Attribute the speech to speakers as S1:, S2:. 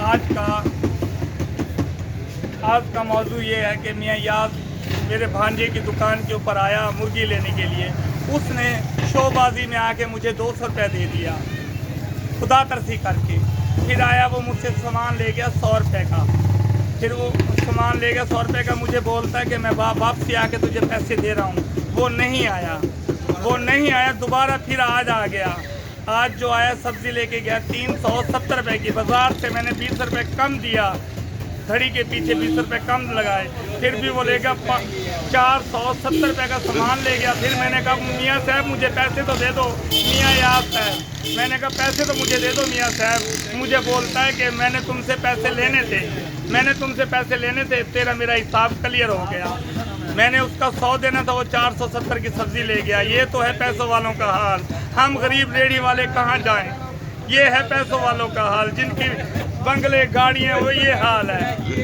S1: आज का मौजू ये है कि मियाँ याद मेरे भांजे की दुकान के ऊपर आया मुर्गी लेने के लिए। उसने शोबाजी में आके मुझे 200 रुपये दे दिया खुदा तरसी करके। फिर आया वो मुझसे सामान ले गया 100 रुपये का। फिर वो सामान ले गया 100 रुपये का, मुझे बोलता है कि मैं वापसी आके तुझे पैसे दे रहा हूँ। वो नहीं आया। दोबारा फिर आज आ गया। आज जो आया सब्ज़ी लेके गया 370 रुपये की। बाज़ार से मैंने 20 रुपये कम दिया, घड़ी के पीछे 20 रुपये कम लगाए। फिर भी वो लेगा 470 रुपये का सामान ले गया। फिर मैंने कहा मियाँ साहब मुझे पैसे तो दे दो। मियाँ याद साहब, मैंने कहा पैसे तो मुझे दे दो मियाँ साहब। मुझे बोलता है कि मैंने तुमसे पैसे लेने थे, तेरा मेरा हिसाब क्लियर हो गया। मैंने उसका 100 देना था, वो 470 की सब्ज़ी ले गया। ये तो है पैसों वालों का हाल। हम गरीब रेहड़ी वाले कहाँ जाएं? ये है पैसों वालों का हाल, जिनकी बंगले गाड़ियाँ, वो ये हाल है।